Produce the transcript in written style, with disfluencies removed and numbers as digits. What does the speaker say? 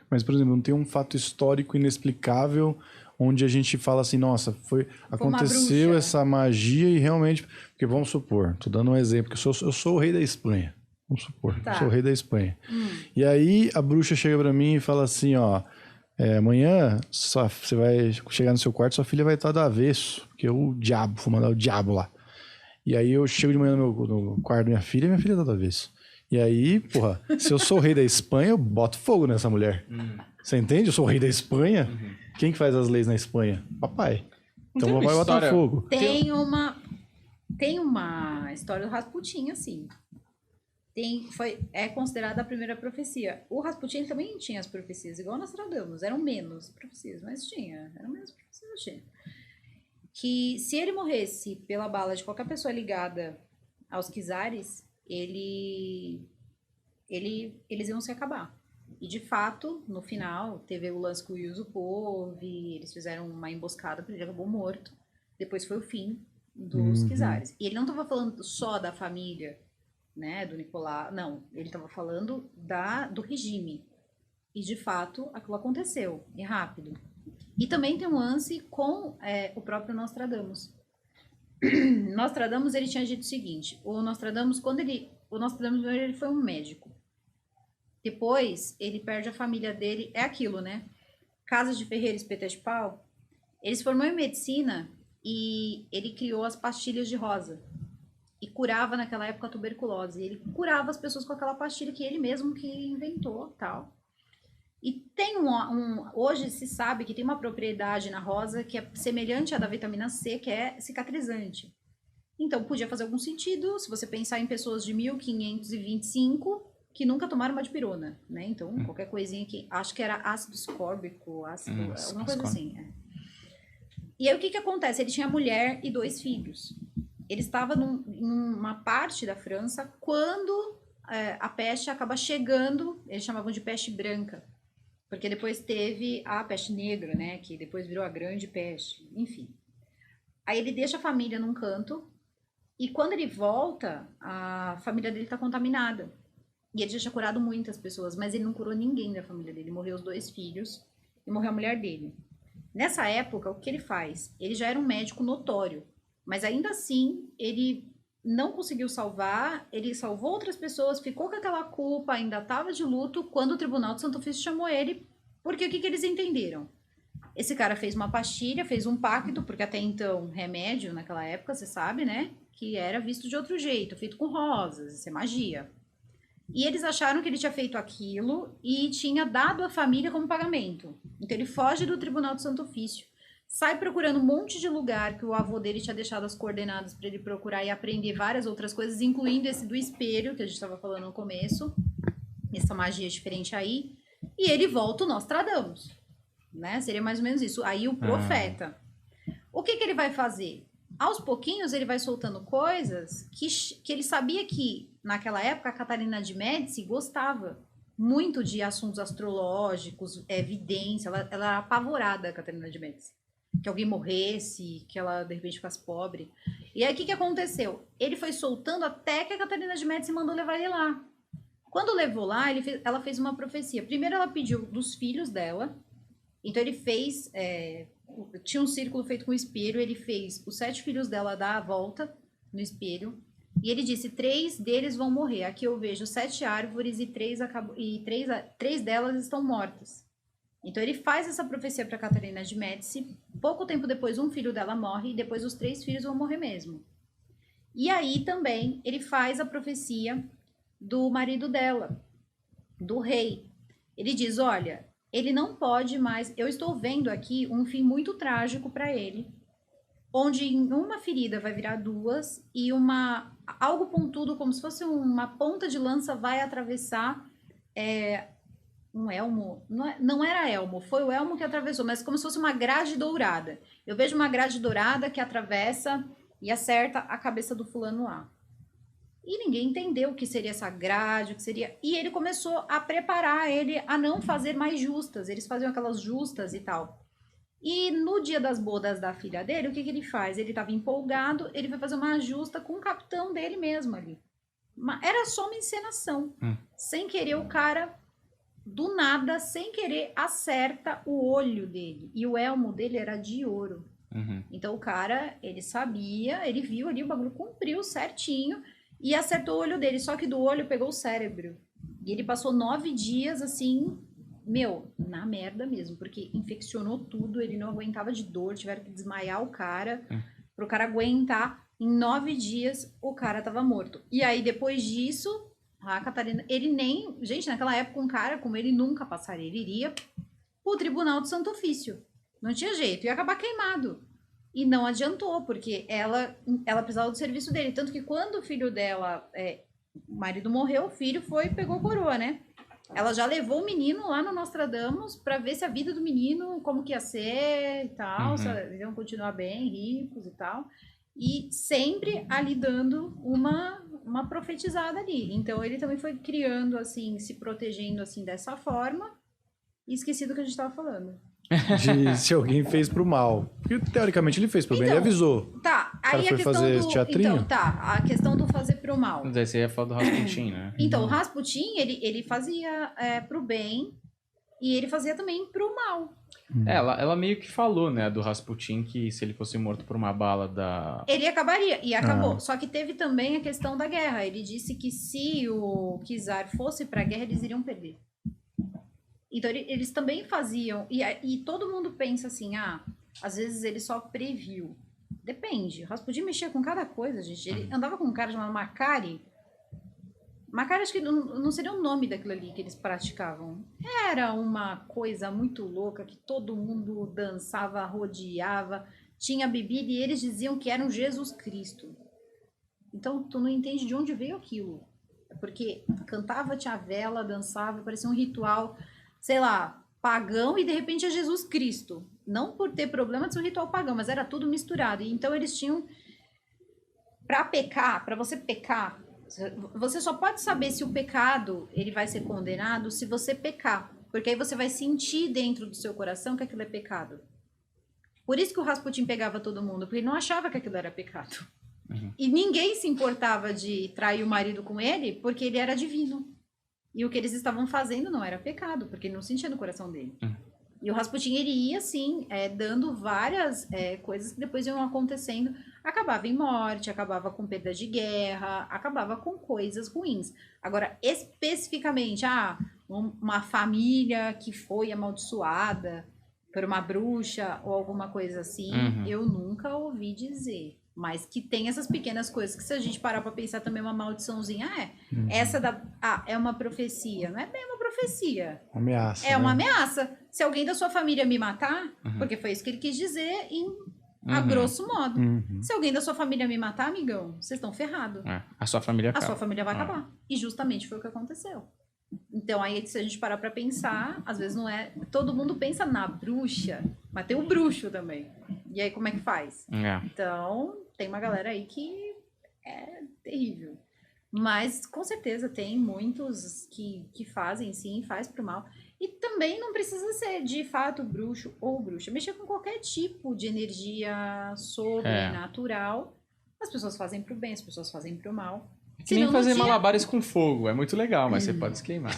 Mas, por exemplo, não tem um fato histórico inexplicável onde a gente fala assim, nossa, aconteceu essa magia e realmente... Porque vamos supor, tô dando um exemplo, que eu sou o rei da Espanha. Vamos supor, eu sou o rei da Espanha. E aí a bruxa chega pra mim e fala assim, ó... amanhã você vai chegar no seu quarto, sua filha vai estar do avesso, porque o diabo, vou mandar o diabo lá. E aí eu chego de manhã no quarto da minha filha tá do avesso. E aí, porra, se eu sou o rei da Espanha, eu boto fogo nessa mulher. Você entende? Eu sou o rei da Espanha. Quem que faz as leis na Espanha? Papai. Então o papai bota fogo. Tem uma história do Rasputin, assim. É considerada a primeira profecia. O Rasputin também tinha as profecias, igual Nostradamus. Eram menos profecias, mas tinha. Eram menos profecias, mas tinha. Que se ele morresse pela bala de qualquer pessoa ligada aos czares, eles iam se acabar. E de fato, no final, teve o lance com o Yusupov, eles fizeram uma emboscada, porque ele acabou morto. Depois foi o fim dos czares. E ele não estava falando só da família, né, do Nicolau, não, ele estava falando do regime. E de fato, aquilo aconteceu, e rápido. E também tem um lance com o próprio Nostradamus. Nostradamus, ele tinha dito o seguinte, o Nostradamus ele foi um médico. Depois, ele perde a família dele, é aquilo, né? Casa de ferreiro, espeta de pau. Ele se formou em medicina e ele criou as pastilhas de rosa. E curava naquela época a tuberculose. Ele curava as pessoas com aquela pastilha que ele mesmo que inventou, tal. E tem hoje se sabe que tem uma propriedade na rosa que é semelhante à da vitamina C, que é cicatrizante. Então, podia fazer algum sentido se você pensar em pessoas de 1525 que nunca tomaram uma dipirona, né? Então, qualquer coisinha que... Acho que era ácido ascórbico, alguma coisa assim. E aí, o que acontece? Ele tinha mulher e 2 filhos. Ele estava numa parte da França quando a peste acaba chegando, eles chamavam de peste branca, porque depois teve a peste negra, né, que depois virou a grande peste, enfim. Aí ele deixa a família num canto e quando ele volta, a família dele está contaminada. E ele já tinha curado muitas pessoas, mas ele não curou ninguém da família dele. Morreu os 2 filhos e morreu a mulher dele. Nessa época, o que ele faz? Ele já era um médico notório. Mas ainda assim, ele não conseguiu salvar, ele salvou outras pessoas, ficou com aquela culpa, ainda estava de luto, quando o Tribunal de Santo Ofício chamou ele, porque o que eles entenderam? Esse cara fez uma pastilha, fez um pacto, porque até então, remédio naquela época, você sabe, né? Que era visto de outro jeito, feito com rosas, isso é magia. E eles acharam que ele tinha feito aquilo e tinha dado à família como pagamento. Então ele foge do Tribunal de Santo Ofício, sai procurando um monte de lugar que o avô dele tinha deixado as coordenadas para ele procurar e aprender várias outras coisas, incluindo esse do espelho, que a gente estava falando no começo, essa magia diferente aí, e ele volta o Nostradamus, né? Seria mais ou menos isso. Aí o profeta. O que ele vai fazer? Aos pouquinhos ele vai soltando coisas que ele sabia que, naquela época, a Catarina de Médici gostava muito de assuntos astrológicos, evidência, ela era apavorada, a Catarina de Médici. Que alguém morresse, que ela de repente ficasse pobre. E aí o que aconteceu? Ele foi soltando até que a Catarina de Médici mandou levar ele lá. Quando levou lá, ela fez uma profecia. Primeiro ela pediu dos filhos dela, então ele fez, tinha um círculo feito com espelho, ele fez os 7 filhos dela dar a volta no espelho, e ele disse, 3 deles vão morrer. Aqui eu vejo 7 árvores e 3 delas estão mortas. Então ele faz essa profecia para Catarina de Médici. Pouco tempo depois, um filho dela morre e depois os 3 filhos vão morrer mesmo. E aí também ele faz a profecia do marido dela, do rei. Ele diz, olha, ele não pode mais... Eu estou vendo aqui um fim muito trágico para ele, onde em uma ferida vai virar 2 e algo pontudo, como se fosse uma ponta de lança, vai atravessar... um elmo, não era elmo, foi o elmo que atravessou, mas como se fosse uma grade dourada. Eu vejo uma grade dourada que atravessa e acerta a cabeça do fulano lá. E ninguém entendeu o que seria essa grade, o que seria... E ele começou a preparar ele a não fazer mais justas. Eles faziam aquelas justas e tal. E no dia das bodas da filha dele, o que ele faz? Ele estava empolgado, ele vai fazer uma justa com o capitão dele mesmo ali. Era só uma encenação. Sem querer, o cara do nada, sem querer, acerta o olho dele. E o elmo dele era de ouro. Então o cara, ele sabia, ele viu ali, o bagulho cumpriu certinho e acertou o olho dele. Só que do olho pegou o cérebro. E ele passou 9 dias assim, na merda mesmo, porque infeccionou tudo, ele não aguentava de dor, tiveram que desmaiar o cara, pro cara aguentar. Em 9 dias, o cara tava morto. E aí, depois disso, a Catarina, ele nem... Gente, naquela época, um cara como ele nunca passaria. Ele iria pro Tribunal do Santo Ofício. Não tinha jeito, ia acabar queimado. E não adiantou, porque ela precisava do serviço dele. Tanto que quando o filho dela, o marido morreu, o filho foi e pegou coroa, né? Ela já levou o menino lá no Nostradamus pra ver se a vida do menino, como que ia ser e tal, se eles iam continuar bem, ricos e tal. E sempre ali dando uma profetizada ali. Então ele também foi criando, assim, se protegendo assim dessa forma. E esqueci do que a gente tava falando. De se alguém fez pro mal. Porque teoricamente ele fez pro bem, ele avisou. Tá, aí a questão fazer teatrinho? Então, tá, a questão do fazer pro mal. Mas aí você ia falar do Rasputin, né? Então, o Rasputin, ele fazia pro bem e ele fazia também pro mal. Ela meio que falou, né, do Rasputin, que se ele fosse morto por uma bala da... Ele acabaria, e acabou. Só que teve também a questão da guerra. Ele disse que se o czar fosse pra guerra, eles iriam perder. Então, eles também faziam... E todo mundo pensa assim, às vezes ele só previu. Depende. O Rasputin mexia com cada coisa, gente. Ele andava com um cara chamado Macari. Macari, acho que não seria o nome daquilo ali que eles praticavam. Era uma coisa muito louca que todo mundo dançava, rodeava, tinha bebida e eles diziam que era um Jesus Cristo. Então, tu não entende de onde veio aquilo. Porque cantava, tinha vela, dançava, parecia um ritual, sei lá, pagão e de repente é Jesus Cristo. Não por ter problema de ser um ritual pagão, mas era tudo misturado. E então eles tinham... Para pecar, para você pecar... Você só pode saber se o pecado ele vai ser condenado se você pecar. Porque aí você vai sentir dentro do seu coração que aquilo é pecado. Por isso que o Rasputin pegava todo mundo, porque ele não achava que aquilo era pecado. E ninguém se importava de trair o marido com ele, porque ele era divino. E o que eles estavam fazendo não era pecado, porque ele não sentia no coração dele. E o Rasputin, ele ia, assim, dando várias coisas que depois iam acontecendo. Acabava em morte, acabava com perda de guerra, acabava com coisas ruins. Agora, especificamente, uma família que foi amaldiçoada por uma bruxa ou alguma coisa assim, eu nunca ouvi dizer. Mas que tem essas pequenas coisas que se a gente parar pra pensar também é uma maldiçãozinha, essa é uma profecia. Não é bem uma profecia. Ameaça. É uma ameaça. Se alguém da sua família me matar, porque foi isso que ele quis dizer a grosso modo. Se alguém da sua família me matar, amigão, vocês estão ferrados. A sua família acaba. A sua família vai acabar. E justamente foi o que aconteceu. Então, aí, se a gente parar pra pensar, às vezes não é... Todo mundo pensa na bruxa, mas tem o bruxo também. E aí, como é que faz? Então, tem uma galera aí que é terrível. Mas, com certeza, tem muitos que fazem, sim, faz pro mal. E também não precisa ser, de fato, bruxo ou bruxa. Mexer com qualquer tipo de energia sobrenatural. As pessoas fazem pro bem, as pessoas fazem pro mal. Que nem fazer malabares com fogo. É muito legal, mas você pode se queimar.